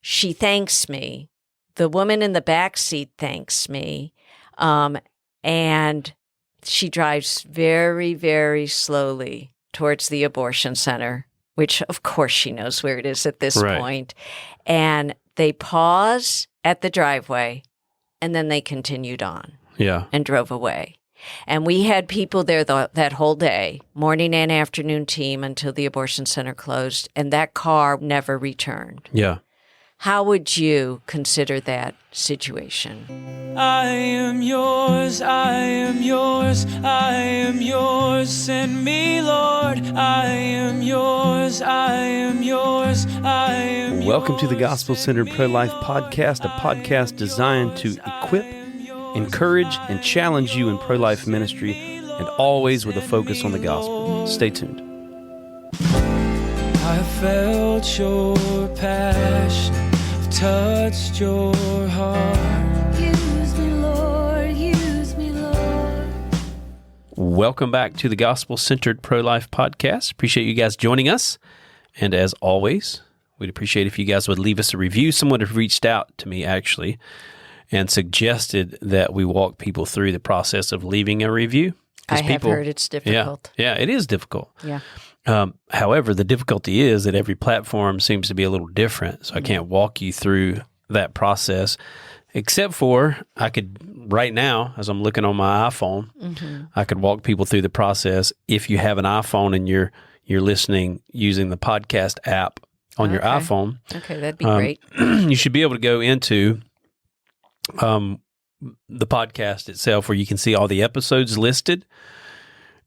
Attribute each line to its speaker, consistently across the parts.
Speaker 1: she thanks me. The woman in the back seat thanks me. And she drives very, very slowly towards the abortion center, which of course she knows where it is at this point. And they pause at the driveway and then they continued on and drove away. And we had people there that whole day, morning and afternoon team, until the abortion center closed, and that car never returned.
Speaker 2: Yeah.
Speaker 1: How would you consider that situation?
Speaker 3: I am yours, I am yours, I am yours, send me, Lord. I am yours, I am yours, I am yours.
Speaker 2: Welcome to the Gospel-Centered Pro-Life Podcast, a podcast designed to equip, encourage, and challenge you in pro-life ministry, and always with a focus on the gospel. Stay tuned.
Speaker 3: I felt your passion, I've touched your heart. Use me, Lord, use me, Lord.
Speaker 2: Welcome back to the Gospel-Centered Pro-Life Podcast. Appreciate you guys joining us. And as always, we'd appreciate if you guys would leave us a review. Someone had reached out to me, actually, and suggested that we walk people through the process of leaving a review.
Speaker 1: I have heard it's difficult.
Speaker 2: Yeah, it is difficult.
Speaker 1: Yeah.
Speaker 2: However, the difficulty is that every platform seems to be a little different, so I can't walk you through that process, except for I could, right now, as I'm looking on my iPhone, I could walk people through the process. If you have an iPhone and you're listening using the podcast app on your iPhone.
Speaker 1: Okay, that'd be great.
Speaker 2: You should be able to go into the podcast itself where you can see all the episodes listed.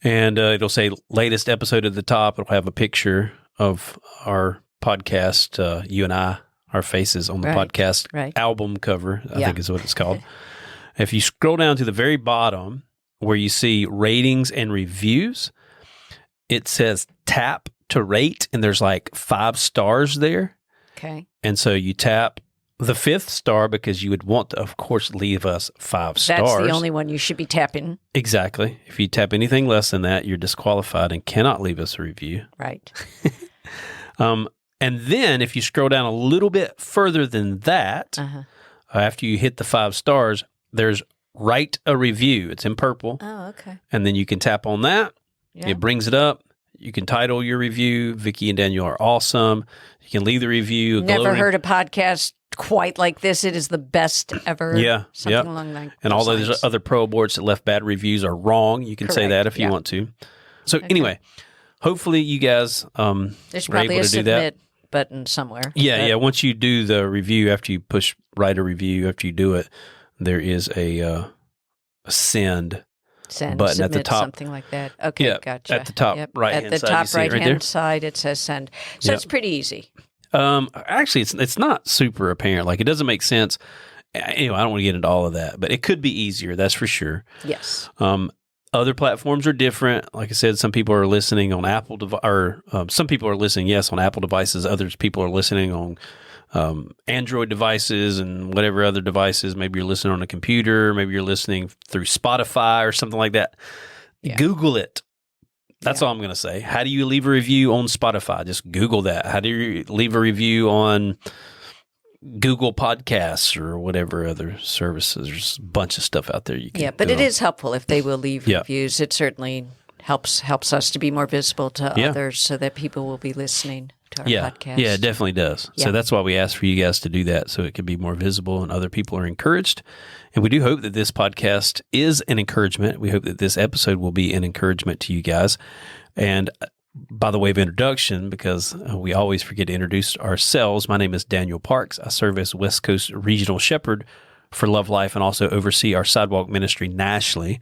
Speaker 2: And it'll say latest episode at the top. It'll have a picture of our podcast, you and I, our faces on the podcast album cover, I think is what it's called. If you scroll down to the very bottom where you see ratings and reviews, it says tap to rate, and there's like 5 stars there.
Speaker 1: Okay. And
Speaker 2: so you tap the 5th star because you would want to, of course, leave us 5 stars.
Speaker 1: That's the only one you should be tapping.
Speaker 2: Exactly. If you tap anything less than that, you're disqualified and cannot leave us a review.
Speaker 1: Right.
Speaker 2: And then if you scroll down a little bit further than that, after you hit the 5 stars, there's write a review. It's in purple.
Speaker 1: Oh, okay.
Speaker 2: And then you can tap on that.
Speaker 1: Yeah.
Speaker 2: It brings it up. You can title your review, Vicki and Daniel are awesome. You can leave the review.
Speaker 1: Never heard a podcast quite like this. It is the best ever.
Speaker 2: Yeah.
Speaker 1: Something along that.
Speaker 2: And all those other pro aborts that left bad reviews are wrong. You can say that if you want to. So anyway, hopefully you guys
Speaker 1: there's probably a submit button somewhere.
Speaker 2: Yeah. Once you do the review, after you push write a review, after you do it, there is a send button
Speaker 1: submit,
Speaker 2: at the top.
Speaker 1: Something like that. Okay, gotcha.
Speaker 2: At the top right-hand side.
Speaker 1: At the top right-hand
Speaker 2: right
Speaker 1: side, it says send. So it's pretty easy.
Speaker 2: Actually, it's not super apparent. Like, it doesn't make sense. Anyway, I don't want to get into all of that, but it could be easier. That's for sure.
Speaker 1: Yes.
Speaker 2: Other platforms are different. Like I said, some people are listening on Apple some people are listening, on Apple devices. Others people are listening on Android devices and whatever other devices. Maybe you're listening on a computer. Maybe you're listening through Spotify or something like that. Yeah. Google it. That's all I'm going to say. How do you leave a review on Spotify? Just Google that. How do you leave a review on Google Podcasts or whatever other services? There's a bunch of stuff out there you can
Speaker 1: but it is helpful if they will leave reviews. It certainly helps us to be more visible to others so that people will be listening to our podcast.
Speaker 2: Yeah, it definitely does. Yeah. So that's why we ask for you guys to do that so it can be more visible and other people are encouraged. And we do hope that this podcast is an encouragement. We hope that this episode will be an encouragement to you guys. And by the way of introduction, because we always forget to introduce ourselves, my name is Daniel Parks. I serve as West Coast Regional Shepherd for Love Life and also oversee our Sidewalk ministry nationally.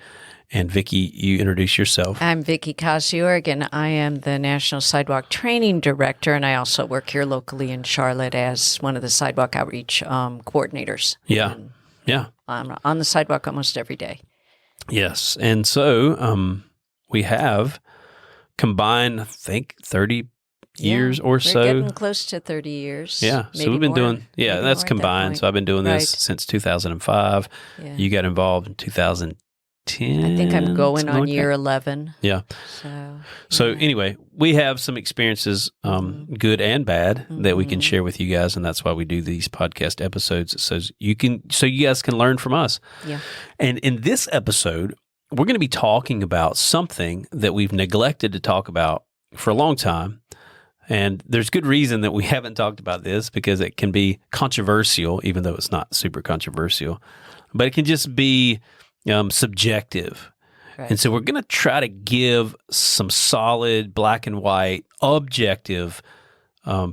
Speaker 2: And Vicki, you introduce yourself.
Speaker 1: I'm Vicki Kosiorg, and I am the National Sidewalk Training Director, and I also work here locally in Charlotte as one of the Sidewalk Outreach coordinators.
Speaker 2: Yeah.
Speaker 1: I'm on the sidewalk almost every day.
Speaker 2: Yes. And so we have combined, I think, 30 years or so.
Speaker 1: We're getting close to 30 years.
Speaker 2: Yeah. So we've been doing, that's combined. So I've been doing this since 2005. Yeah. You got involved in 2010. 10.
Speaker 1: I think I'm going
Speaker 2: something
Speaker 1: on
Speaker 2: like
Speaker 1: year
Speaker 2: that.
Speaker 1: 11.
Speaker 2: Yeah. So anyway, we have some experiences, good and bad, that we can share with you guys, and that's why we do these podcast episodes, so you guys can learn from us.
Speaker 1: Yeah.
Speaker 2: And in this episode, we're going to be talking about something that we've neglected to talk about for a long time. And there's good reason that we haven't talked about this, because it can be controversial, even though it's not super controversial. But it can just be subjective.
Speaker 1: Right.
Speaker 2: And so we're going to try to give some solid, black and white, objective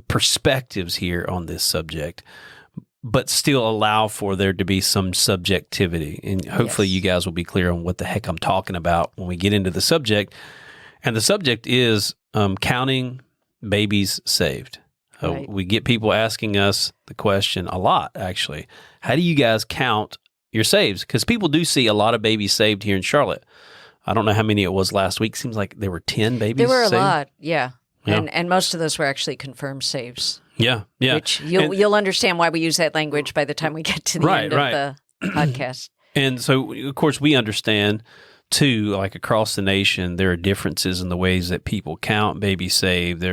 Speaker 2: perspectives here on this subject, but still allow for there to be some subjectivity. And hopefully you guys will be clear on what the heck I'm talking about when we get into the subject. And the subject is counting babies saved.
Speaker 1: Right.
Speaker 2: We get people asking us the question a lot, actually. How do you guys count your saves? Because people do see a lot of babies saved here in Charlotte. I don't know how many it was last week. Seems like there were 10 babies
Speaker 1: There were
Speaker 2: saved.
Speaker 1: a lot, yeah.
Speaker 2: Yeah.
Speaker 1: And most of those were actually confirmed saves.
Speaker 2: Yeah.
Speaker 1: Which you'll understand why we use that language by the time we get to the end of the podcast.
Speaker 2: And so, of course, we understand, too, like across the nation, there are differences in the ways that people count babies saved.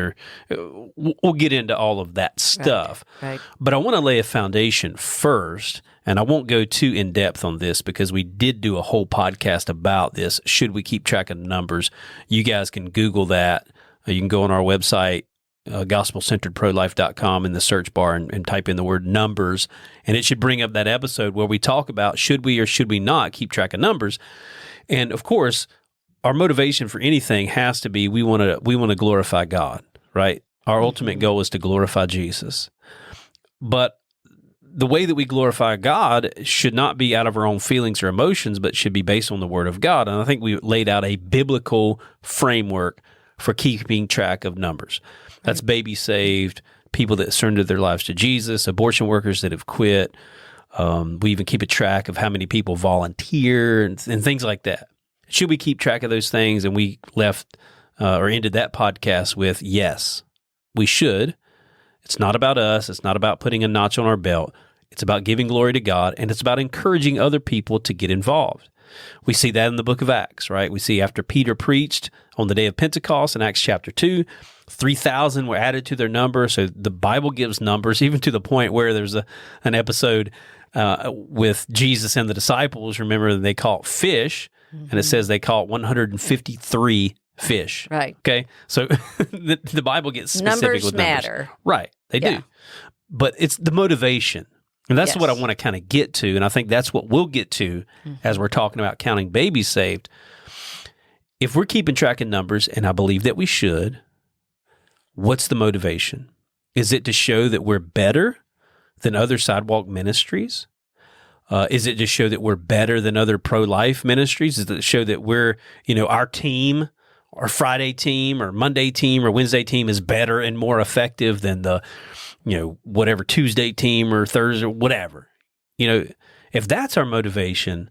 Speaker 2: We'll get into all of that stuff.
Speaker 1: Right.
Speaker 2: But I want to lay a foundation first, and I won't go too in-depth on this because we did do a whole podcast about this. Should we keep track of numbers? You guys can Google that. You can go on our website, gospelcenteredprolife.com, in the search bar and type in the word numbers, and it should bring up that episode where we talk about should we or should we not keep track of numbers. And of course, our motivation for anything has to be we want to glorify God, right? Our ultimate goal is to glorify Jesus. But the way that we glorify God should not be out of our own feelings or emotions, but should be based on the Word of God. And I think we laid out a biblical framework for keeping track of numbers. That's babies saved, people that surrendered their lives to Jesus, abortion workers that have quit. We even keep a track of how many people volunteer and things like that. Should we keep track of those things? And we left or ended that podcast with, yes, we should. It's not about us. It's not about putting a notch on our belt. It's about giving glory to God, and it's about encouraging other people to get involved. We see that in the book of Acts, right? We see after Peter preached on the day of Pentecost in Acts chapter 2, 3,000 were added to their number. So the Bible gives numbers, even to the point where there's an episode with Jesus and the disciples. Remember, they caught fish, and it says they caught 153 fish.
Speaker 1: Right.
Speaker 2: Okay. So the Bible gets specific
Speaker 1: Numbers
Speaker 2: with
Speaker 1: matter.
Speaker 2: numbers. Right. They do. But it's the motivation. And that's what I want to kind of get to. And I think that's what we'll get to as we're talking about counting babies saved. If we're keeping track of numbers, and I believe that we should, what's the motivation? Is it to show that we're better than other sidewalk ministries? Is it to show that we're better than other pro-life ministries? Is it to show that we're, our team, our Friday team or Monday team or Wednesday team is better and more effective than the, whatever Tuesday team or Thursday, whatever. If that's our motivation,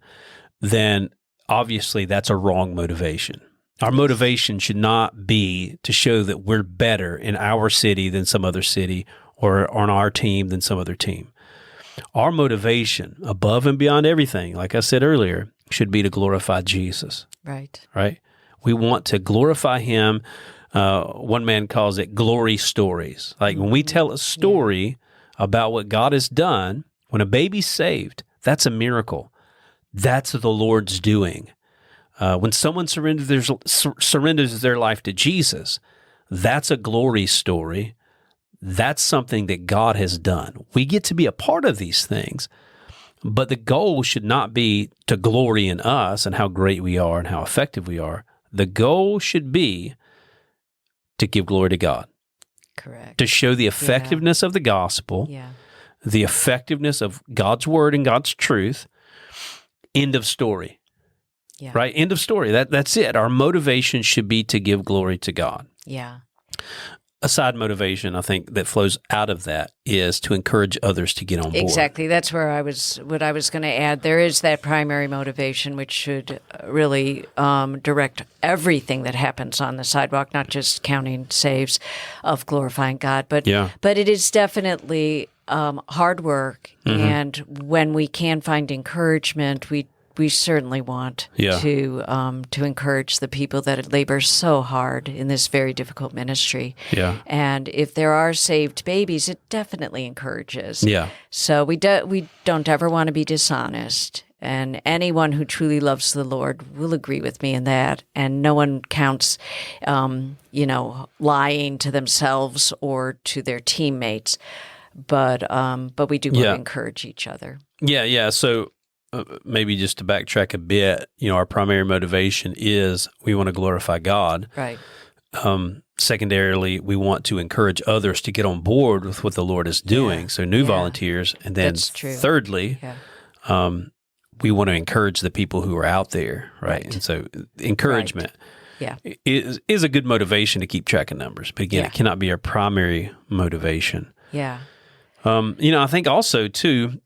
Speaker 2: then obviously that's a wrong motivation. Our motivation should not be to show that we're better in our city than some other city or on our team than some other team. Our motivation, above and beyond everything, like I said earlier, should be to glorify Jesus.
Speaker 1: Right.
Speaker 2: Right? We want to glorify Him. One man calls it glory stories. Like when we tell a story about what God has done, when a baby's saved, that's a miracle. That's the Lord's doing. When someone surrenders their life to Jesus, that's a glory story. That's something that God has done. We get to be a part of these things, but the goal should not be to glory in us and how great we are and how effective we are. The goal should be to give glory to God.
Speaker 1: Correct.
Speaker 2: To show the effectiveness of the gospel, the effectiveness of God's word and God's truth. End of story.
Speaker 1: Yeah.
Speaker 2: Right? End of story. That's it. Our motivation should be to give glory to God.
Speaker 1: Yeah.
Speaker 2: A side motivation, I think, that flows out of that is to encourage others to get on board.
Speaker 1: Exactly. That's what I was going to add. There is that primary motivation, which should really direct everything that happens on the sidewalk, not just counting saves of glorifying God, but it is definitely hard work. And when we can find encouragement, we certainly want
Speaker 2: Yeah.
Speaker 1: to encourage the people that labor so hard in this very difficult ministry.
Speaker 2: Yeah.
Speaker 1: And if there are saved babies, it definitely encourages.
Speaker 2: Yeah.
Speaker 1: So we don't ever want to be dishonest. And anyone who truly loves the Lord will agree with me in that. And no one counts, lying to themselves or to their teammates. But we do want to encourage each other.
Speaker 2: Yeah. So maybe just to backtrack a bit, our primary motivation is we want to glorify God.
Speaker 1: Right.
Speaker 2: Secondarily, we want to encourage others to get on board with what the Lord is doing. So new volunteers. And then
Speaker 1: That's true.
Speaker 2: thirdly, we want to encourage the people who are out there, right? And so encouragement is a good motivation to keep track of numbers. But again, it cannot be our primary motivation.
Speaker 1: Yeah.
Speaker 2: I think also too,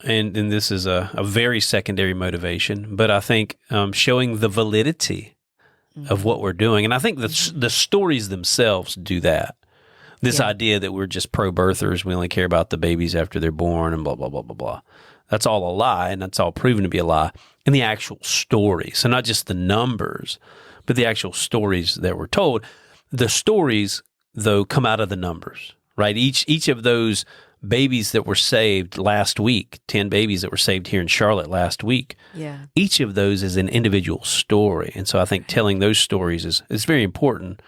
Speaker 2: and this is a very secondary motivation, but I think showing the validity of what we're doing. And I think the stories themselves do that. This idea that we're just pro-birthers, we only care about the babies after they're born and blah, blah, blah, blah, blah. That's all a lie, and that's all proven to be a lie. And the actual story, so not just the numbers, but the actual stories that were told. The stories, though, come out of the numbers, right? Each of those babies that were saved last week, 10 babies that were saved here in Charlotte last week, each of those is an individual story. And so I think telling those stories is very important.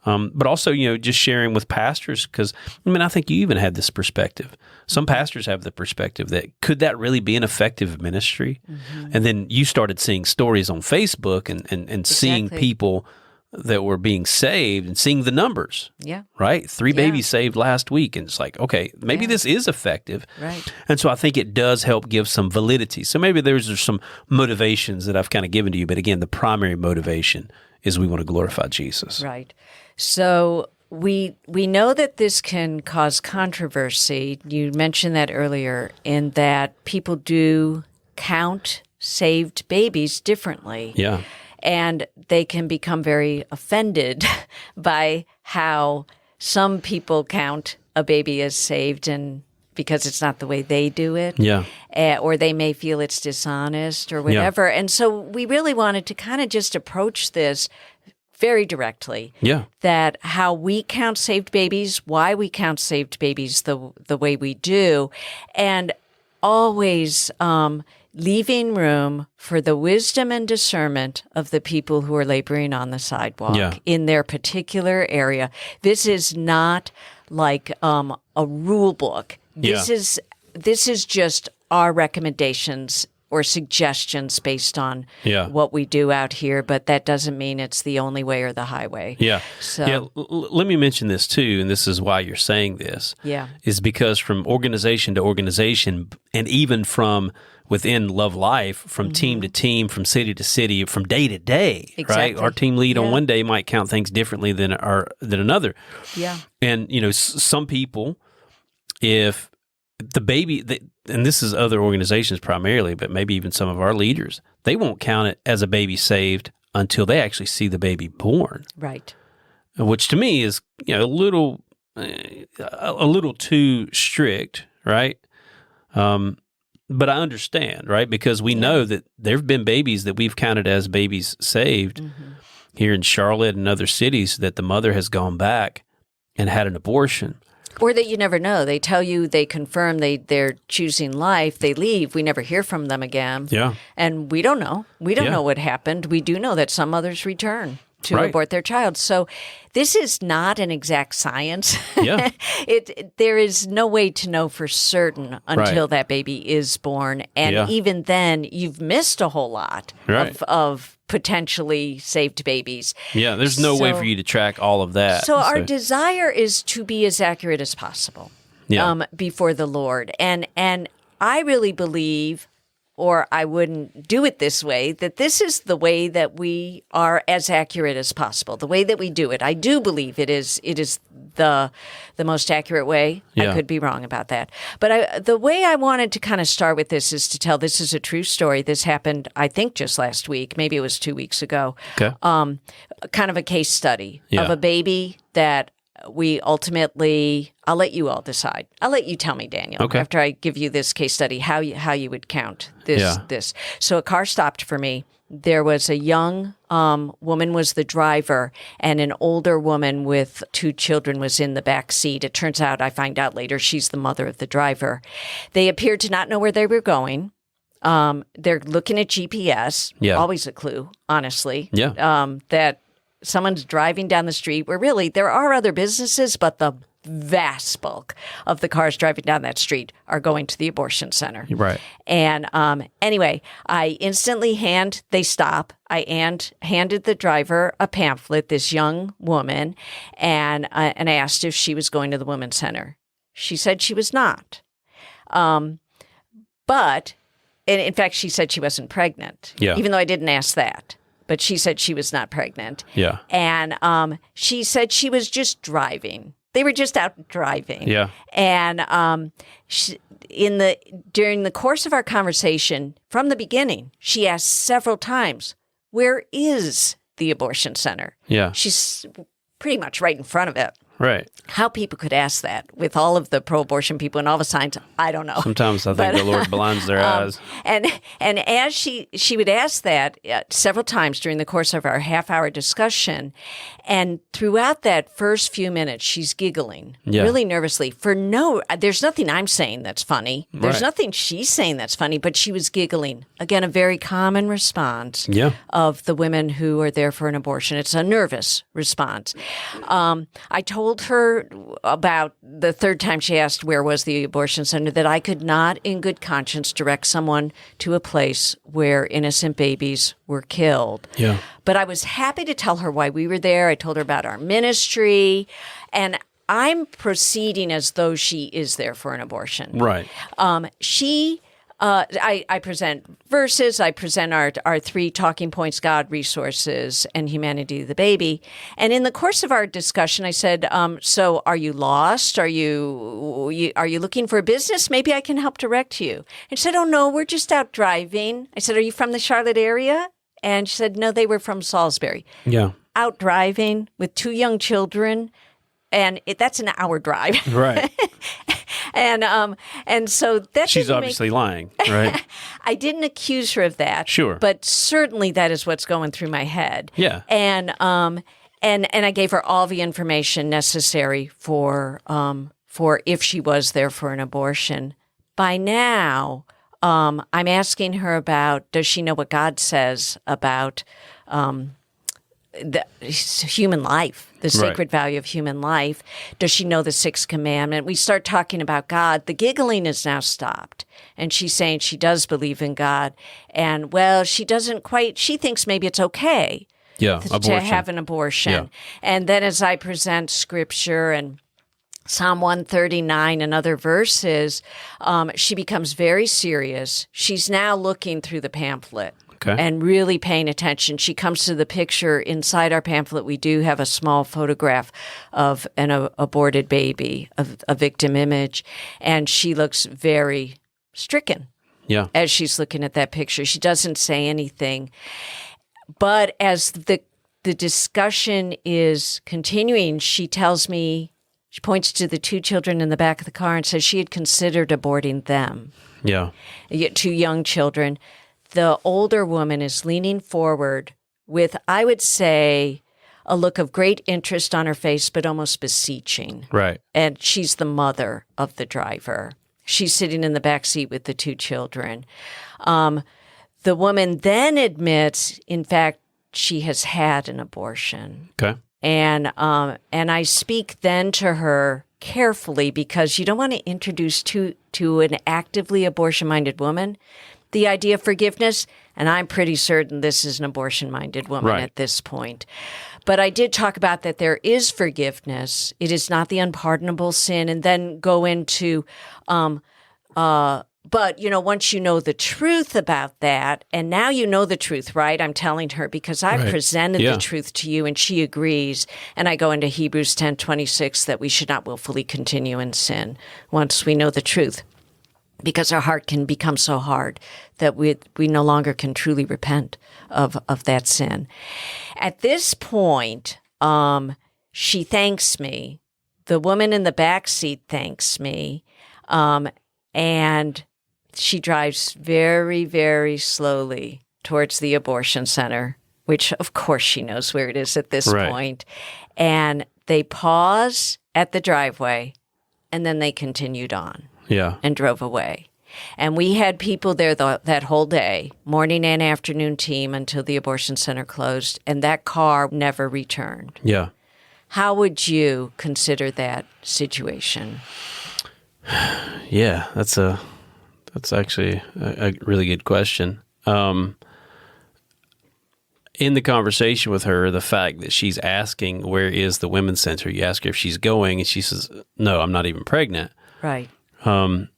Speaker 2: But also, just sharing with pastors, because, I think you even had this perspective. Some pastors have the perspective that, could that really be an effective ministry? Mm-hmm. And then you started seeing stories on Facebook and seeing people that were being saved and seeing the numbers. Yeah. Right? 3 babies saved last week. And it's like, okay, maybe this is effective.
Speaker 1: Right.
Speaker 2: And so I think it does help give some validity. So maybe there's some motivations that I've kind of given to you. But again, the primary motivation is we want to glorify Jesus.
Speaker 1: Right. So we know that this can cause controversy. You mentioned that earlier, in that people do count saved babies differently.
Speaker 2: Yeah.
Speaker 1: And they can become very offended by how some people count a baby as saved, and because it's not the way they do it.
Speaker 2: Yeah.
Speaker 1: Or they may feel it's dishonest or whatever. Yeah. And so we really wanted to kind of just approach this very directly.
Speaker 2: Yeah.
Speaker 1: That how we count saved babies, why we count saved babies the way we do, and always leaving room for the wisdom and discernment of the people who are laboring on the sidewalk in their particular area. This is not like a rule book. This is just our recommendations or suggestions based on what we do out here, but that doesn't mean it's the only way or the highway.
Speaker 2: Yeah.
Speaker 1: So
Speaker 2: let me mention this too, and this is why you're saying this.
Speaker 1: Yeah.
Speaker 2: Is because from organization to organization, and even from within Love Life, from team to team, from city to city, from day to day, right? Our team lead on one day might count things differently than another.
Speaker 1: Yeah.
Speaker 2: And, some people, if the baby, and this is other organizations primarily, but maybe even some of our leaders, they won't count it as a baby saved until they actually see the baby born.
Speaker 1: Right.
Speaker 2: Which to me is, a little too strict, right? But I understand, right? Because we know that there have been babies that we've counted as babies saved here in Charlotte and other cities that the mother has gone back and had an abortion.
Speaker 1: Or that you never know. They tell you, they confirm they're choosing life. They leave. We never hear from them again.
Speaker 2: Yeah.
Speaker 1: And we don't know. We don't know what happened. We do know that some mothers return to abort their child. So this is not an exact science.
Speaker 2: Yeah.
Speaker 1: There is no way to know for certain until that baby is born. And even then, you've missed a whole lot of potentially saved babies.
Speaker 2: Yeah, there's no way for you to track all of that.
Speaker 1: So our desire is to be as accurate as possible before the Lord. And I really believe, or I wouldn't do it this way, that this is the way that we are as accurate as possible, the way that we do it. I do believe it is the most accurate way.
Speaker 2: Yeah.
Speaker 1: I could be wrong about that. But the way I wanted to kind of start with this is to tell this is a true story. This happened, I think, just last week. Maybe it was 2 weeks ago.
Speaker 2: Okay.
Speaker 1: Kind of a case study of a baby that we ultimately, I'll let you all decide. I'll let you tell me, Daniel,
Speaker 2: Okay.
Speaker 1: after I give you this case study, how you would count this.
Speaker 2: Yeah.
Speaker 1: This. So a car stopped for me. There was a young woman was the driver, and an older woman with 2 children was in the back seat. It turns out, I find out later, she's the mother of the driver. They appeared to not know where they were going. They're looking at GPS.
Speaker 2: Yeah.
Speaker 1: Always a clue, honestly.
Speaker 2: Yeah.
Speaker 1: That someone's driving down the street where really there are other businesses, but the vast bulk of the cars driving down that street are going to the abortion center.
Speaker 2: Right.
Speaker 1: And anyway, I instantly they stop. I handed the driver a pamphlet, this young woman, and I asked if she was going to the women's center. She said she was not. But, and in fact, she said she wasn't pregnant.
Speaker 2: Yeah.
Speaker 1: Even though I didn't ask that. But she said she was not pregnant.
Speaker 2: Yeah.
Speaker 1: And she said she was just driving. They were just out driving.
Speaker 2: Yeah.
Speaker 1: And during the course of our conversation, from the beginning, she asked several times, "Where is the abortion center?"
Speaker 2: Yeah.
Speaker 1: She's pretty much right in front of it.
Speaker 2: Right.
Speaker 1: How people could ask that with all of the pro-abortion people and all the signs, I don't know.
Speaker 2: Sometimes I think the Lord blinds their eyes.
Speaker 1: And as she would ask that several times during the course of our half-hour discussion, and throughout that first few minutes, she's giggling really nervously. There's nothing I'm saying that's funny. There's
Speaker 2: Right.
Speaker 1: nothing she's saying that's funny, but she was giggling. Again, a very common response of the women who are there for an abortion. It's a nervous response. I told her about the third time she asked where was the abortion center that I could not in good conscience direct someone to a place where innocent babies were killed.
Speaker 2: Yeah.
Speaker 1: But I was happy to tell her why we were there. I told her about our ministry, and I'm proceeding as though she is there for an abortion.
Speaker 2: Right.
Speaker 1: I present verses, I present our 3 talking points, God, resources, and humanity to the baby. And in the course of our discussion, I said, so are you lost? Are you looking for a business? Maybe I can help direct you. And she said, oh, no, we're just out driving. I said, are you from the Charlotte area? And she said, no, they were from Salisbury.
Speaker 2: Yeah.
Speaker 1: Out driving with 2 young children. And that's an hour drive.
Speaker 2: Right.
Speaker 1: And so that
Speaker 2: She's obviously lying, right?
Speaker 1: I didn't accuse her of that.
Speaker 2: Sure.
Speaker 1: But certainly that is what's going through my head.
Speaker 2: Yeah.
Speaker 1: And I gave her all the information necessary for if she was there for an abortion. By now, I'm asking her about, does she know what God says about the human life, the sacred value of human life? Does she know the 6th commandment? We start talking about God. The giggling is now stopped. And she's saying she does believe in God. And, well, she thinks maybe it's okay to have an abortion.
Speaker 2: Yeah.
Speaker 1: And then as I present scripture and Psalm 139 and other verses, she becomes very serious. She's now looking through the pamphlet.
Speaker 2: Okay.
Speaker 1: And really paying attention. She comes to the picture. Inside our pamphlet, we do have a small photograph of an aborted baby, a victim image, and she looks very stricken as she's looking at that picture. She doesn't say anything. But as the discussion is continuing, she tells me, she points to the 2 children in the back of the car and says she had considered aborting them.
Speaker 2: Yeah.
Speaker 1: 2 young children. The older woman is leaning forward with, I would say, a look of great interest on her face, but almost beseeching.
Speaker 2: Right.
Speaker 1: And she's the mother of the driver. She's sitting in the back seat with the 2 children. The woman then admits, in fact, she has had an abortion.
Speaker 2: Okay.
Speaker 1: And I speak then to her carefully because you don't want to introduce to an actively abortion-minded woman the idea of forgiveness, and I'm pretty certain this is an abortion-minded woman at this point. But I did talk about that there is forgiveness. It is not the unpardonable sin, and then go into, but, once you know the truth about that, and now you know the truth, right? I'm telling her because I've presented the truth to you, and she agrees. And I go into Hebrews 10:26 that we should not willfully continue in sin once we know the truth. Because our heart can become so hard that we no longer can truly repent of that sin. At this point, she thanks me the woman in the back seat thanks me, and she drives very, very slowly towards the abortion center, which of course she knows where it is at this point. And they pause at the driveway, and then they continued on and drove away. And we had people there that whole day, morning and afternoon team, until the abortion center closed, and that car never returned.
Speaker 2: Yeah.
Speaker 1: How would you consider that situation?
Speaker 2: Yeah, that's actually a really good question. In the conversation with her, the fact that she's asking, where is the women's center? You ask her if she's going, and she says, no, I'm not even pregnant.
Speaker 1: Right.
Speaker 2: And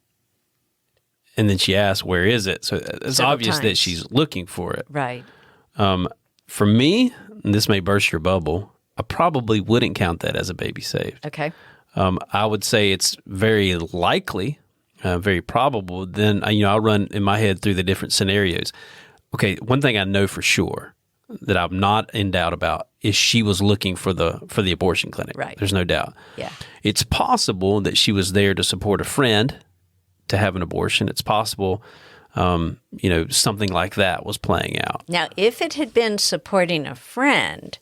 Speaker 2: then she asks, where is it? So it's
Speaker 1: Several
Speaker 2: obvious
Speaker 1: times.
Speaker 2: that she's looking for it.
Speaker 1: Right.
Speaker 2: For me, and this may burst your bubble, I probably wouldn't count that as a baby saved.
Speaker 1: Okay.
Speaker 2: I would say it's very likely, very probable. Then, I'll run in my head through the different scenarios. Okay, one thing I know for sure that I'm not in doubt about is she was looking for the abortion clinic.
Speaker 1: Right.
Speaker 2: There's no doubt.
Speaker 1: Yeah.
Speaker 2: It's possible that she was there to support a friend to have an abortion. It's possible, something like that was playing out.
Speaker 1: Now, if it had been supporting a friend,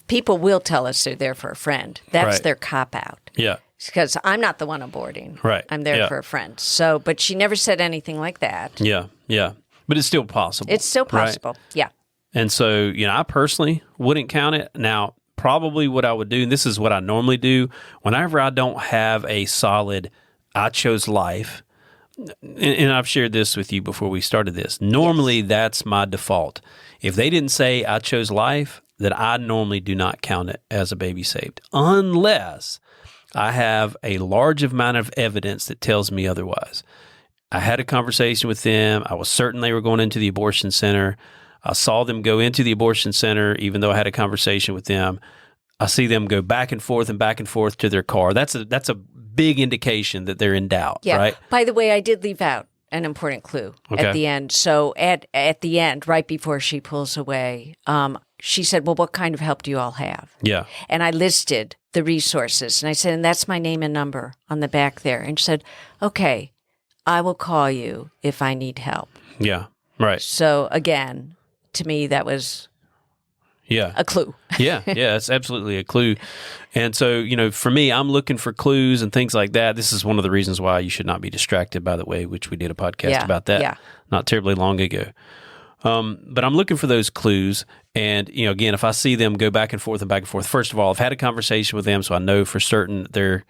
Speaker 1: people will tell us they're there for a friend. That's
Speaker 2: Right.
Speaker 1: their cop-out.
Speaker 2: Yeah.
Speaker 1: Because I'm not the one aborting.
Speaker 2: Right.
Speaker 1: I'm there
Speaker 2: Yeah.
Speaker 1: for a friend. So, but she never said anything like that.
Speaker 2: Yeah. Yeah. But it's still possible.
Speaker 1: It's still
Speaker 2: right?
Speaker 1: possible. Yeah.
Speaker 2: And so, I personally wouldn't count it. Now, probably what I would do, and this is what I normally do, whenever I don't have a solid, I chose life, and I've shared this with you before we started this. Normally, that's my default. If they didn't say I chose life, then I normally do not count it as a baby saved, unless I have a large amount of evidence that tells me otherwise. I had a conversation with them. I was certain they were going into the abortion center. I saw them go into the abortion center, even though I had a conversation with them. I see them go back and forth to their car. That's a big indication that they're in doubt,
Speaker 1: Yeah.
Speaker 2: right?
Speaker 1: By the way, I did leave out an important clue at the end. So at the end, right before she pulls away, she said, well, what kind of help do you all have?
Speaker 2: Yeah.
Speaker 1: And I listed the resources. And I said, and that's my name and number on the back there. And she said, okay, I will call you if I need help.
Speaker 2: Yeah. Right.
Speaker 1: So again, to me, that was
Speaker 2: Yeah.
Speaker 1: a clue.
Speaker 2: Yeah, it's absolutely a clue. And so, for me, I'm looking for clues and things like that. This is one of the reasons why you should not be distracted, by the way, which we did a podcast about that not terribly long ago. But I'm looking for those clues. And, again, if I see them go back and forth, first of all, I've had a conversation with them, so I know for certain they're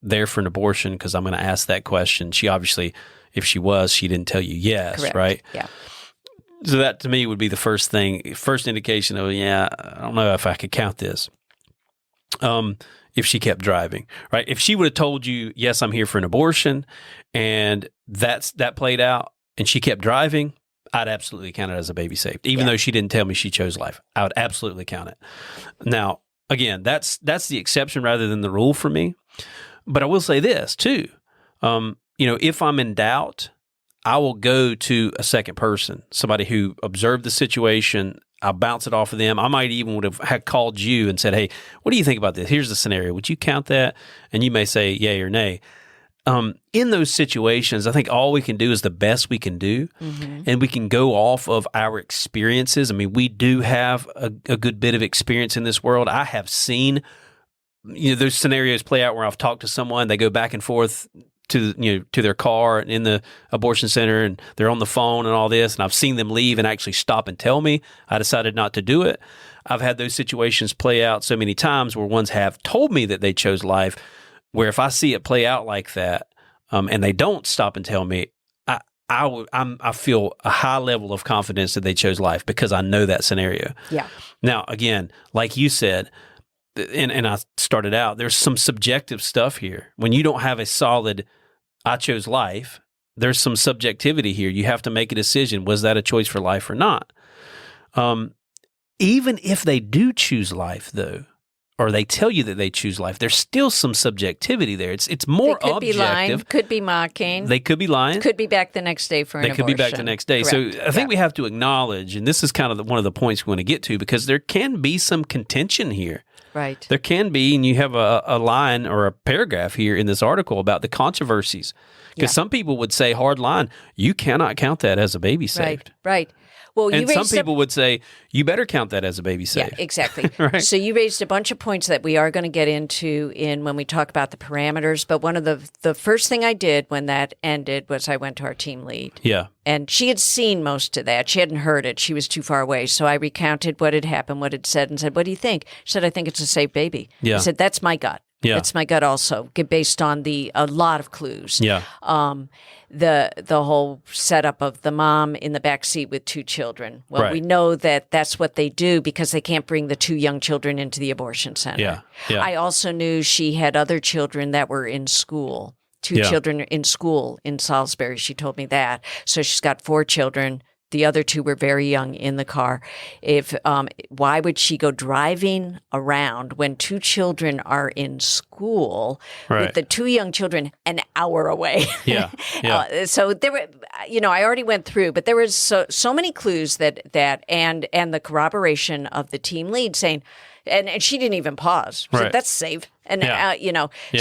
Speaker 2: there for an abortion because I'm going to ask that question. She obviously, if she was, she didn't tell you yes,
Speaker 1: Correct.
Speaker 2: right?
Speaker 1: Yeah.
Speaker 2: So that to me would be the first indication of, I don't know if I could count this. If she kept driving, right? If she would have told you, yes, I'm here for an abortion, and that played out, and she kept driving, I'd absolutely count it as a baby saved. Even though she didn't tell me she chose life, I would absolutely count it. Now, again, that's the exception rather than the rule for me. But I will say this too. If I'm in doubt, I will go to a second person, somebody who observed the situation. I'll bounce it off of them. I might even would have had called you and said, hey, what do you think about this? Here's the scenario. Would you count that? And you may say yay or nay. In those situations, I think all we can do is the best we can do, and we can go off of our experiences. I mean, we do have a good bit of experience in this world. I have seen those scenarios play out where I've talked to someone, they go back and forth to their car in the abortion center, and they're on the phone and all this, and I've seen them leave and actually stop and tell me. I decided not to do it. I've had those situations play out so many times where ones have told me that they chose life, where if I see it play out like that, and they don't stop and tell me, I feel a high level of confidence that they chose life because I know that scenario.
Speaker 1: Yeah.
Speaker 2: Now, again, like you said, and I started out, there's some subjective stuff here. When you don't have a solid, I chose life, there's some subjectivity here. You have to make a decision. Was that a choice for life or not? Even if they do choose life, though, or they tell you that they choose life, there's still some subjectivity there. It's more
Speaker 1: They could
Speaker 2: objective.
Speaker 1: be lying, could be mocking.
Speaker 2: They could be lying.
Speaker 1: Could be back the next day for an abortion.
Speaker 2: They could be back the next day.
Speaker 1: Correct.
Speaker 2: So I think we have to acknowledge, and this is kind of one of the points we want to get to, because there can be some contention here.
Speaker 1: Right.
Speaker 2: There can be, and you have a line or a paragraph here in this article about the controversies. Because some people would say, hard line, you cannot count that as a baby saved.
Speaker 1: Right. Well,
Speaker 2: and some people would say, you better count that as a baby saved.
Speaker 1: Yeah, exactly.
Speaker 2: Right?
Speaker 1: So you raised a bunch of points that we are going to get into when we talk about the parameters. But one of the first thing I did when that ended was I went to our team lead.
Speaker 2: Yeah.
Speaker 1: And she had seen most of that. She hadn't heard it. She was too far away. So I recounted what had happened, what it said, and said, what do you think? She said, I think it's a safe baby.
Speaker 2: Yeah.
Speaker 1: I said, that's my gut.
Speaker 2: Yeah.
Speaker 1: That's my gut also, based on a lot of clues.
Speaker 2: Yeah.
Speaker 1: The whole setup of the mom in the back seat with 2 children. Well,
Speaker 2: Right.
Speaker 1: we know that that's what they do because they can't bring the 2 young children into the abortion center.
Speaker 2: Yeah. Yeah.
Speaker 1: I also knew she had other children that were in school. 2
Speaker 2: Yeah.
Speaker 1: children in school in Salisbury. She told me that. So she's got 4 children. The other 2 were very young in the car. Why would she go driving around when 2 children are in school with the 2 young children an hour away?
Speaker 2: Yeah. Yeah.
Speaker 1: So there were, I already went through, but there was so many clues that and the corroboration of the team lead saying, and she didn't even pause. She said, that's safe. And,
Speaker 2: Yeah.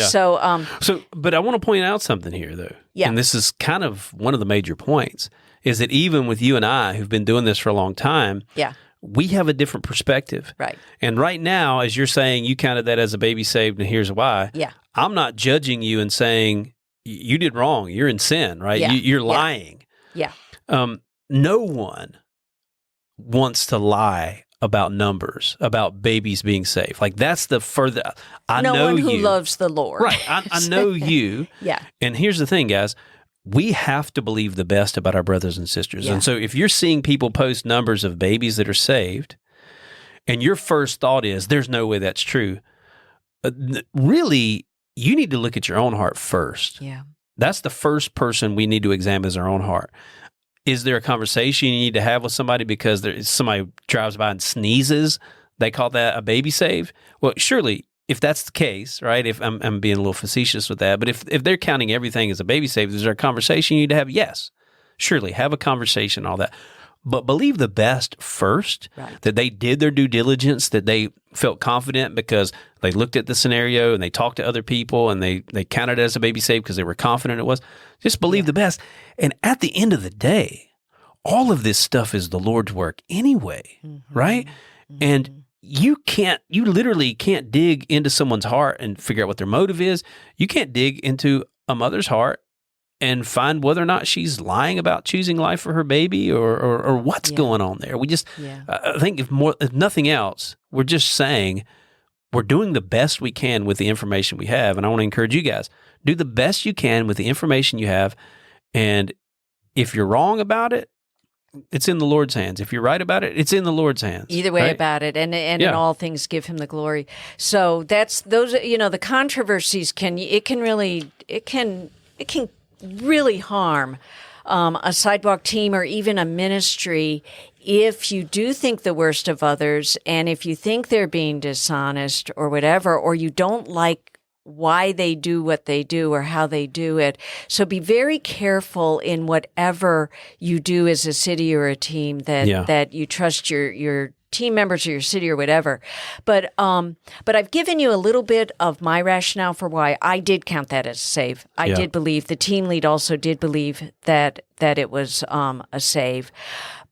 Speaker 1: so.
Speaker 2: But I want to point out something here, though.
Speaker 1: Yeah.
Speaker 2: And this is kind of one of the major points, is that even with you and I, who've been doing this for a long time, we have a different perspective.
Speaker 1: Right.
Speaker 2: And right now, as you're saying, you counted that as a baby saved, and here's why.
Speaker 1: Yeah.
Speaker 2: I'm not judging you and saying, you did wrong. You're in sin, right?
Speaker 1: Yeah.
Speaker 2: You're lying.
Speaker 1: Yeah.
Speaker 2: No one wants to lie about numbers, about babies being safe. Like, that's the further.
Speaker 1: No one who loves the Lord.
Speaker 2: Right. I know you.
Speaker 1: Yeah.
Speaker 2: And here's the thing, guys. We have to believe the best about our brothers and sisters.
Speaker 1: Yeah.
Speaker 2: And so if you're seeing people post numbers of babies that are saved, and your first thought is, there's no way that's true, really, you need to look at your own heart first.
Speaker 1: Yeah.
Speaker 2: That's the first person we need to examine is our own heart. Is there a conversation you need to have with somebody because somebody drives by and sneezes? They call that a baby saved? Well, surely, if that's the case, right? If I'm being a little facetious with that, but if they're counting everything as a baby saved, is there a conversation you need to have? Yes, surely have a conversation, all that. But believe the best first,
Speaker 1: right.
Speaker 2: That they did their due diligence, that they felt confident because they looked at the scenario and they talked to other people and they counted it as a baby saved because they were confident it was. Just believe the best. And at the end of the day, all of this stuff is the Lord's work anyway, right? Mm-hmm. And you literally can't dig into someone's heart and figure out what their motive is. You can't dig into a mother's heart and find whether or not she's lying about choosing life for her baby or what's going on there. We just, I think if nothing else, we're just saying we're doing the best we can with the information we have. And I want to encourage you guys, do the best you can with the information you have. And if you're wrong about it, it's in the Lord's hands. If you're right about it, it's in the Lord's hands.
Speaker 1: Either way about it. And in all things, give him the glory. So the controversies can really harm a sidewalk team or even a ministry if you do think the worst of others and if you think they're being dishonest or whatever, or you don't like why they do what they do or how they do it. So be very careful in whatever you do as a city or a team that you trust your team members or your city or whatever. But I've given you a little bit of my rationale for why I did count that as a save. I did believe, the team lead also did believe that it was a save.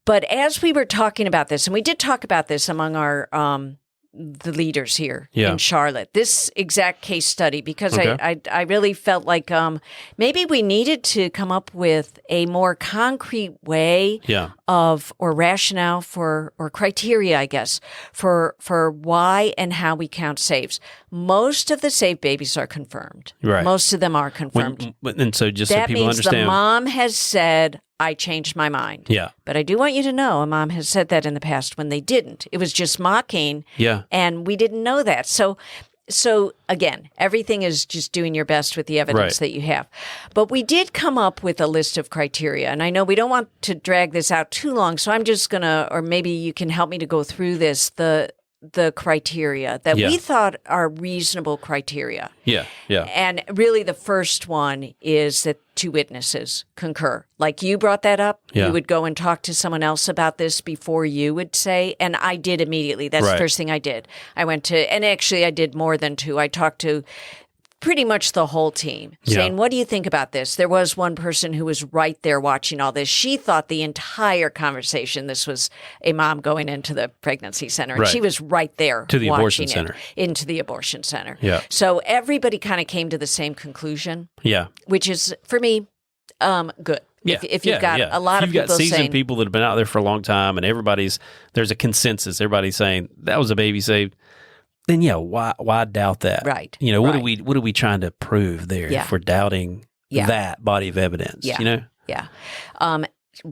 Speaker 1: But as we were talking about this, and we did talk about this among our the leaders here in Charlotte, this exact case study, because I really felt like maybe we needed to come up with a more concrete way of, or rationale for, or criteria, I guess, for why and how we count saves. Most of the saved babies are confirmed.
Speaker 2: Right.
Speaker 1: Most of them are confirmed.
Speaker 2: And so just
Speaker 1: that
Speaker 2: so people
Speaker 1: means
Speaker 2: understand.
Speaker 1: The mom has said, I changed my mind.
Speaker 2: Yeah.
Speaker 1: But I do want you to know a mom has said that in the past when they didn't. It was just mocking.
Speaker 2: Yeah.
Speaker 1: And we didn't know that. So again, everything is just doing your best with the evidence that you have. But we did come up with a list of criteria. And I know we don't want to drag this out too long, so I'm just going to, or maybe you can help me to go through this. the criteria that we thought are reasonable criteria.
Speaker 2: Yeah, yeah.
Speaker 1: And really the first one is that two witnesses concur. Like you brought that up.
Speaker 2: Yeah.
Speaker 1: You would go and talk to someone else about this before you would say, and I did immediately. That's the first thing I did. I went to, and actually I did more than two. I talked to pretty much the whole team saying, what do you think about this? There was one person who was right there watching all this. She thought the entire conversation, this was a mom going into the pregnancy center, and she was right there
Speaker 2: to the abortion
Speaker 1: watching
Speaker 2: center.
Speaker 1: Into the abortion center.
Speaker 2: Yeah.
Speaker 1: So everybody kind of came to the same conclusion.
Speaker 2: Yeah.
Speaker 1: Which is, for me, good.
Speaker 2: Yeah.
Speaker 1: If you've got a lot of people
Speaker 2: got seasoned
Speaker 1: saying,
Speaker 2: people that have been out there for a long time, and there's a consensus. Everybody's saying that was a baby saved. Then why doubt that?
Speaker 1: Right.
Speaker 2: What are we trying to prove there if we're doubting that body of evidence?
Speaker 1: Yeah. Yeah.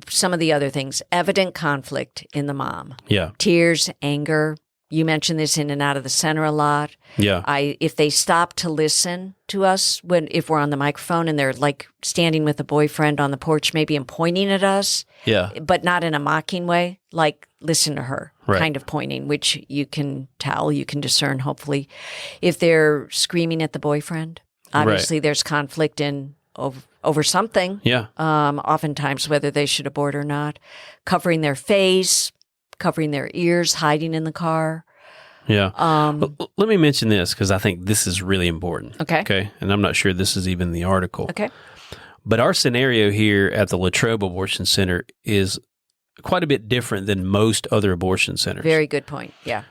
Speaker 1: Some of the other things, evident conflict in the mom.
Speaker 2: Yeah.
Speaker 1: Tears, anger. You mentioned this in and out of the center a lot.
Speaker 2: Yeah.
Speaker 1: If they stop to listen to us if we're on the microphone and they're like standing with a boyfriend on the porch maybe and pointing at us.
Speaker 2: Yeah.
Speaker 1: But not in a mocking way, like listen to her kind of pointing, which you can tell, you can discern hopefully. If they're screaming at the boyfriend, obviously there's conflict over something.
Speaker 2: Yeah.
Speaker 1: Oftentimes whether they should abort or not. Covering their face, covering their ears, hiding in the car.
Speaker 2: Yeah. Let me mention this because I think this is really important.
Speaker 1: Okay.
Speaker 2: Okay. And I'm not sure this is even the article.
Speaker 1: Okay.
Speaker 2: But our scenario here at the Latrobe Abortion Center is quite a bit different than most other abortion centers.
Speaker 1: Very good point. Yeah.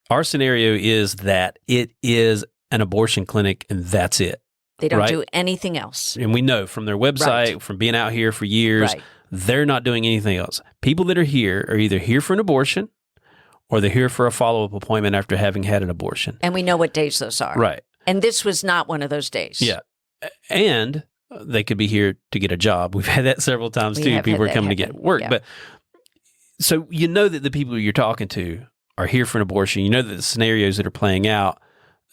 Speaker 2: Our scenario is that it is an abortion clinic and that's it.
Speaker 1: They don't do anything else.
Speaker 2: And we know from their website, from being out here for years, they're not doing anything else. People that are here are either here for an abortion or they're here for a follow-up appointment after having had an abortion.
Speaker 1: And we know what days those are.
Speaker 2: Right.
Speaker 1: And this was not one of those days.
Speaker 2: Yeah. And they could be here to get a job. We've had that several times too. People are coming to get work.
Speaker 1: Yeah.
Speaker 2: But so you know that the people you're talking to are here for an abortion. You know that the scenarios that are playing out,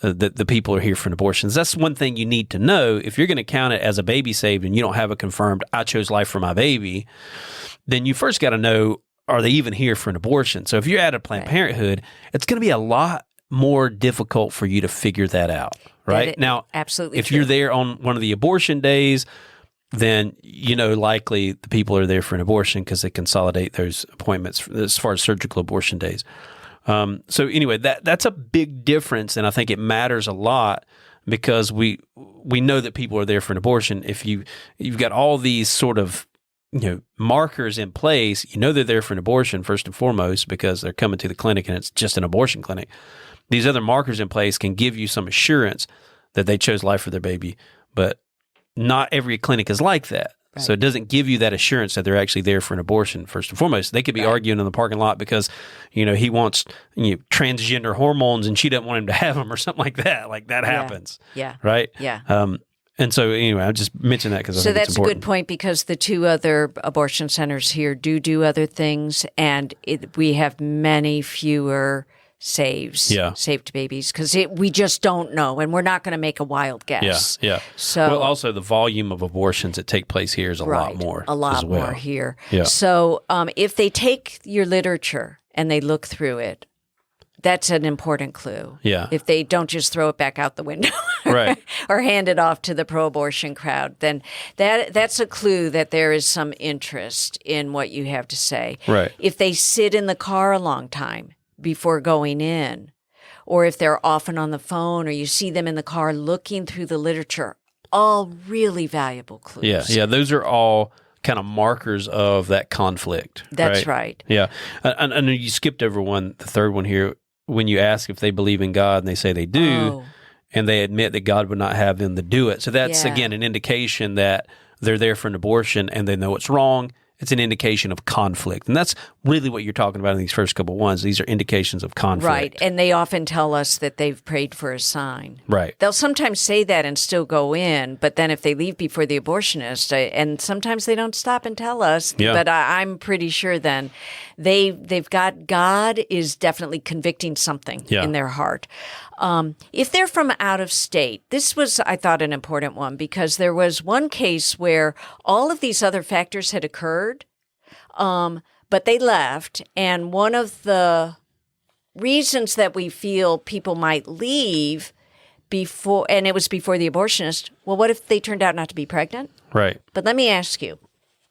Speaker 2: that the people are here for an abortion. That's one thing you need to know. If you're going to count it as a baby saved and you don't have a confirmed, I chose life for my baby, then you first got to know, are they even here for an abortion? So if you're at a Planned Parenthood, it's going to be a lot more difficult for you to figure that out, right? Now,
Speaker 1: absolutely
Speaker 2: if you're there on one of the abortion days, then likely the people are there for an abortion because they consolidate those appointments as far as surgical abortion days. So anyway, that's a big difference, and I think it matters a lot because we know that people are there for an abortion. If you've got all these sort of markers in place, they're there for an abortion first and foremost because they're coming to the clinic and it's just an abortion clinic. These other markers in place can give you some assurance that they chose life for their baby, but not every clinic is like that. Right. So it doesn't give you that assurance that they're actually there for an abortion first and foremost. They could be arguing in the parking lot because, he wants transgender hormones and she doesn't want him to have them or something like that. Like that happens.
Speaker 1: Yeah.
Speaker 2: Right?
Speaker 1: Yeah.
Speaker 2: And so anyway, I just mentioned that because I think it's important.
Speaker 1: So that's a good point because the two other abortion centers here do other things, and we have many fewer saved babies because we just don't know, and we're not going to make a wild guess.
Speaker 2: Yeah. So also the volume of abortions that take place here is a lot more.
Speaker 1: A lot
Speaker 2: as well.
Speaker 1: more here.
Speaker 2: Yeah.
Speaker 1: So if they take your literature and they look through it, that's an important clue.
Speaker 2: Yeah.
Speaker 1: If they don't just throw it back out the window
Speaker 2: right.
Speaker 1: or hand it off to the pro-abortion crowd, then that's a clue that there is some interest in what you have to say.
Speaker 2: Right.
Speaker 1: If they sit in the car a long time before going in, or if they're often on the phone or you see them in the car looking through the literature, all really valuable clues.
Speaker 2: Yeah. Those are all kind of markers of that conflict.
Speaker 1: That's right.
Speaker 2: Yeah. And you skipped over the third one here. When you ask if they believe in God and they say they do, and they admit that God would not have them to do it. So that's, again, an indication that they're there for an abortion and they know it's wrong. It's an indication of conflict. And that's really what you're talking about in these first couple ones. These are indications of conflict.
Speaker 1: Right. And they often tell us that they've prayed for a sign.
Speaker 2: Right.
Speaker 1: They'll sometimes say that and still go in, but then if they leave before the abortionist, and sometimes they don't stop and tell us, but I'm pretty sure then they've got, God is definitely convicting something in their heart. If they're from out of state, this was, I thought, an important one because there was one case where all of these other factors had occurred, but they left, and one of the reasons that we feel people might leave before, and it was before the abortionist. Well, what if they turned out not to be pregnant?
Speaker 2: Right.
Speaker 1: But let me ask you,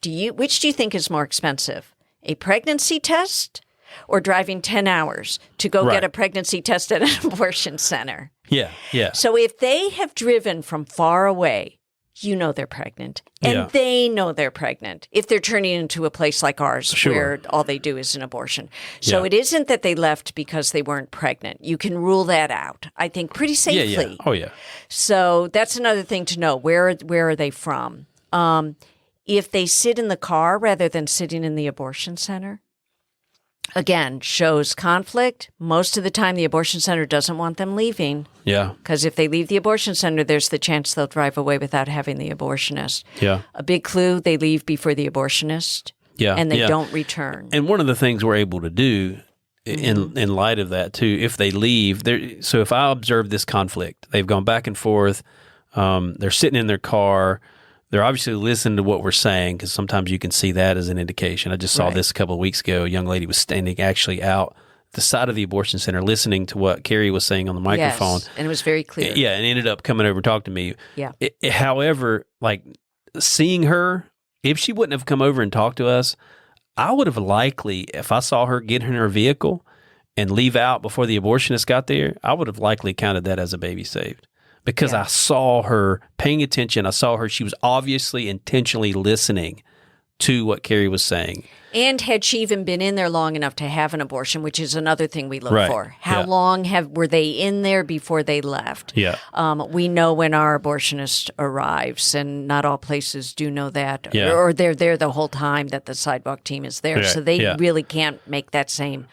Speaker 1: which do you think is more expensive? A pregnancy test or driving 10 hours to go get a pregnancy test at an abortion center?
Speaker 2: Yeah, yeah.
Speaker 1: So if they have driven from far away, you know they're pregnant, and they know they're pregnant if they're turning into a place like ours where all they do is an abortion. So it isn't that they left because they weren't pregnant. You can rule that out, I think, pretty safely.
Speaker 2: Yeah. Oh, yeah.
Speaker 1: So that's another thing to know. Where are they from? If they sit in the car rather than sitting in the abortion center, again, shows conflict. Most of the time, the abortion center doesn't want them leaving.
Speaker 2: Yeah.
Speaker 1: Because if they leave the abortion center, there's the chance they'll drive away without having the abortionist.
Speaker 2: Yeah.
Speaker 1: A big clue, they leave before the abortionist.
Speaker 2: Yeah.
Speaker 1: And they don't return.
Speaker 2: And one of the things we're able to do in light of that, too, if they leave, so if I observe this conflict, they've gone back and forth, they're sitting in their car, they're obviously listening to what we're saying, because sometimes you can see that as an indication. I just saw this a couple of weeks ago. A young lady was standing actually out the side of the abortion center listening to what Carrie was saying on the microphone.
Speaker 1: Yes, and it was very clear.
Speaker 2: Yeah, and ended up coming over and talking to me.
Speaker 1: Yeah.
Speaker 2: However, like seeing her, if she wouldn't have come over and talked to us, I would have likely, if I saw her get in her vehicle and leave out before the abortionist got there, I would have likely counted that as a baby saved. Because I saw her paying attention. I saw her. She was obviously intentionally listening to what Carrie was saying.
Speaker 1: And had she even been in there long enough to have an abortion, which is another thing we look for. How long were they in there before they left?
Speaker 2: Yeah.
Speaker 1: We know when our abortionist arrives, and not all places do know that.
Speaker 2: Yeah.
Speaker 1: Or they're there the whole time that the Sidewalk team is there.
Speaker 2: Yeah.
Speaker 1: So they really can't make that same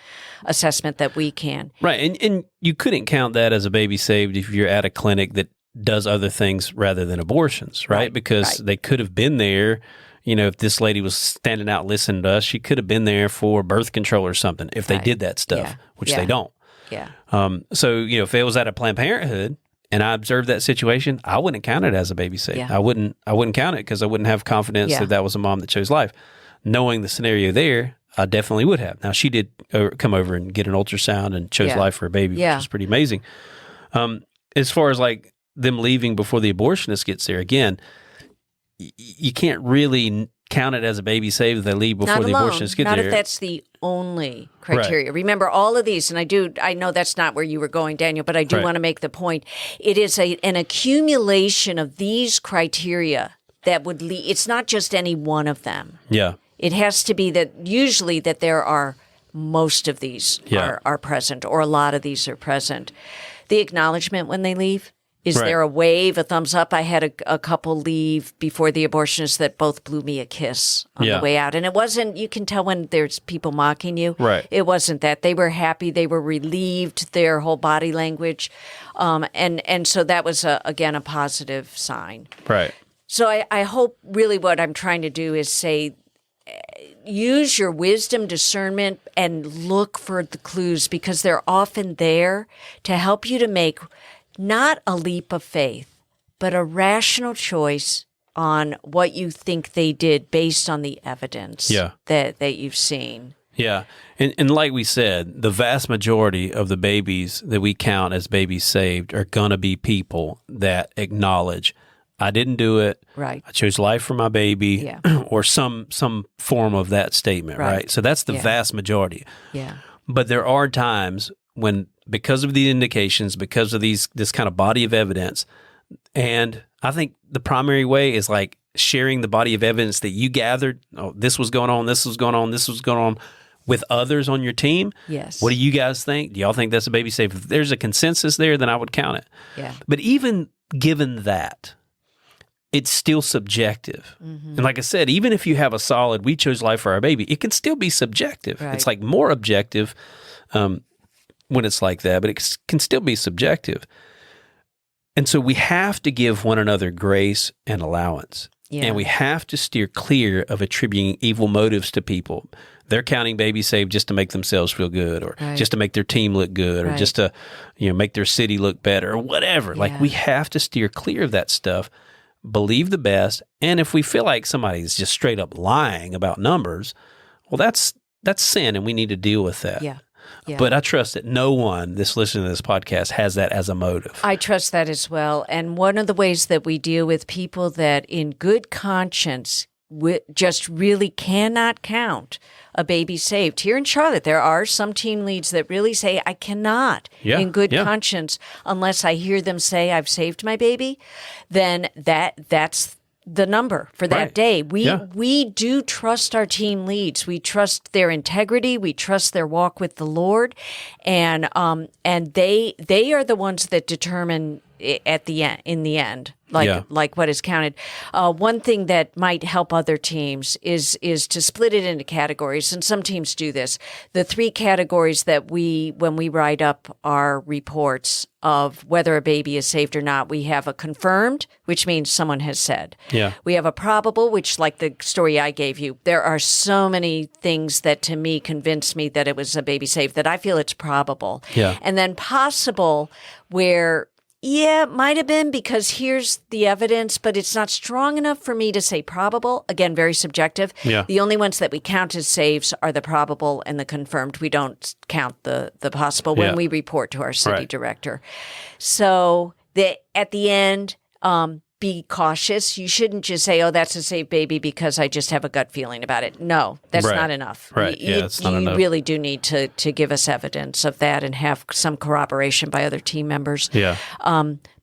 Speaker 1: assessment that we can.
Speaker 2: Right. And you couldn't count that as a baby saved if you're at a clinic that does other things rather than abortions, right? Because they could have been there. You know, if this lady was standing out listening to us, she could have been there for birth control or something if they did that stuff, which they don't.
Speaker 1: Yeah.
Speaker 2: So, you know, if it was at a Planned Parenthood and I observed that situation, I wouldn't count it as a baby saved.
Speaker 1: Yeah.
Speaker 2: I wouldn't count it because I wouldn't have confidence that that was a mom that chose life. Knowing the scenario there, I definitely would have. Now, she did come over and get an ultrasound and chose life for a baby, which is pretty amazing. As far as like them leaving before the abortionist gets there, again, you can't really count it as a baby saved if they leave before the abortionist get there.
Speaker 1: Not if that's the only criteria. Right. Remember all of these, and I know that's not where you were going, Daniel, but I do want to make the point. It is an accumulation of these criteria that would lead. It's not just any one of them.
Speaker 2: Yeah.
Speaker 1: It has to be that usually that there are most of these are present, or a lot of these are present. The acknowledgement when they leave. Is there a wave, a thumbs up? I had a couple leave before the abortionist that both blew me a kiss on the way out. And it wasn't, you can tell when there's people mocking you.
Speaker 2: Right.
Speaker 1: It wasn't that. They were happy. They were relieved, their whole body language. And so that was, again, a positive sign.
Speaker 2: Right.
Speaker 1: So I hope really what I'm trying to do is say, use your wisdom, discernment, and look for the clues, because they're often there to help you to make not a leap of faith, but a rational choice on what you think they did based on the evidence that you've seen.
Speaker 2: Yeah. And like we said, the vast majority of the babies that we count as babies saved are going to be people that acknowledge, I didn't do it.
Speaker 1: Right.
Speaker 2: I chose life for my baby, or some form of that statement, right? So that's the vast majority.
Speaker 1: Yeah.
Speaker 2: But there are times when, because of the indications, because of this kind of body of evidence, and I think the primary way is like sharing the body of evidence that you gathered. Oh, this was going on, this was going on, this was going on with others on your team.
Speaker 1: Yes.
Speaker 2: What do you guys think? Do y'all think that's a baby safe? If there's a consensus there, then I would count it.
Speaker 1: Yeah.
Speaker 2: But even given that, it's still subjective. Mm-hmm. And like I said, even if you have a solid, we chose life for our baby, it can still be subjective.
Speaker 1: Right.
Speaker 2: It's like more objective when it's like that, but it can still be subjective. And so we have to give one another grace and allowance. Yeah. And we have to steer clear of attributing evil motives to people. They're counting baby saved just to make themselves feel good, or just to make their team look good, or just to, make their city look better, or whatever. Yeah. Like, we have to steer clear of that stuff, believe the best, and if we feel like somebody's just straight up lying about numbers, well, that's sin, and we need to deal with that.
Speaker 1: Yeah. Yeah.
Speaker 2: But I trust that no one that's listening to this podcast has that as a motive.
Speaker 1: I trust that as well. And one of the ways that we deal with people that in good conscience just really cannot count a baby saved. Here in Charlotte, there are some team leads that really say, I cannot in good conscience, unless I hear them say, I've saved my baby, then that's the number for that day. We do trust our team leads. We trust their integrity. We trust their walk with the Lord, and they are the ones that determine at the end, in the end, like what is counted. One thing that might help other teams is to split it into categories, and some teams do this. The 3 categories that when we write up our reports of whether a baby is saved or not, we have a confirmed, which means someone has said.
Speaker 2: Yeah.
Speaker 1: We have a probable, which, like the story I gave you, there are so many things that to me convince me that it was a baby saved that I feel it's probable.
Speaker 2: Yeah.
Speaker 1: And then possible, where it might have been because here's the evidence, but it's not strong enough for me to say probable. Again, very subjective.
Speaker 2: Yeah.
Speaker 1: The only ones that we count as saves are the probable and the confirmed. We don't count the possible when we report to our city director. So at the end, be cautious. You shouldn't just say, oh, that's a safe baby because I just have a gut feeling about it. No, that's not enough.
Speaker 2: Right. It's not enough.
Speaker 1: You really do need to give us evidence of that and have some corroboration by other team members.
Speaker 2: Yeah.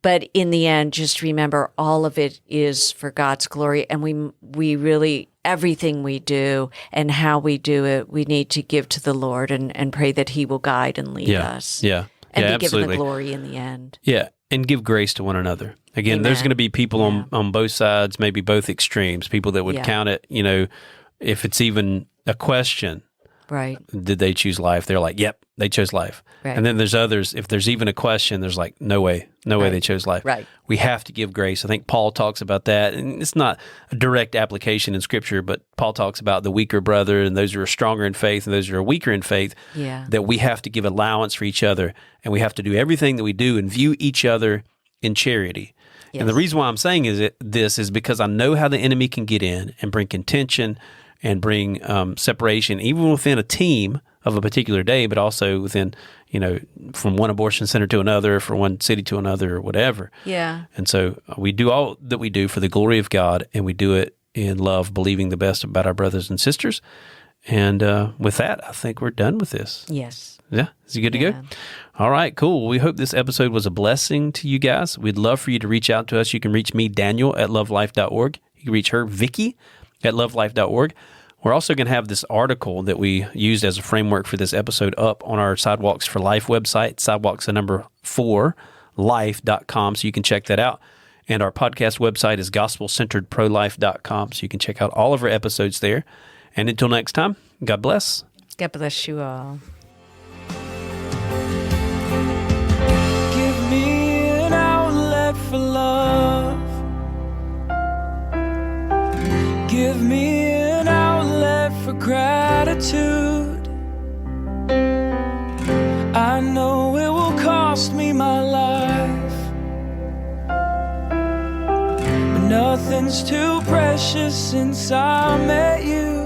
Speaker 1: But in the end, just remember all of it is for God's glory. And we really, everything we do and how we do it, we need to give to the Lord and pray that He will guide and lead us.
Speaker 2: Yeah.
Speaker 1: And be given the glory in the end.
Speaker 2: Yeah. And give grace to one another. Again, there's going to be people on both sides, maybe both extremes, people that would count it, if it's even a question.
Speaker 1: Right.
Speaker 2: Did they choose life? They're like, yep, they chose life.
Speaker 1: Right.
Speaker 2: And then there's others, if there's even a question, there's like, no way they chose life.
Speaker 1: Right.
Speaker 2: We have to give grace. I think Paul talks about that. And it's not a direct application in Scripture, but Paul talks about the weaker brother and those who are stronger in faith and those who are weaker in faith, that we have to give allowance for each other. And we have to do everything that we do and view each other in charity. Yes. And the reason why I'm saying this is because I know how the enemy can get in and bring contention and bring separation, even within a team of a particular day, but also within, from one abortion center to another, from one city to another, or whatever.
Speaker 1: Yeah.
Speaker 2: And so we do all that we do for the glory of God, and we do it in love, believing the best about our brothers and sisters. And with that, I think we're done with this.
Speaker 1: Yes.
Speaker 2: Yeah? Is it good to go? All right, cool. We hope this episode was a blessing to you guys. We'd love for you to reach out to us. You can reach me, Daniel, at lovelife.org. You can reach her, Vicky, at lovelife.org. We're also going to have this article that we used as a framework for this episode up on our Sidewalks for Life website, sidewalks 4 life.com, so you can check that out. And our podcast website is gospelcenteredprolife.com, so you can check out all of our episodes there. And until next time, God bless.
Speaker 1: God bless you all.
Speaker 3: Give me an outlet for love. Give me an outlet for gratitude. I know it will cost me my life, but nothing's too precious since I met you.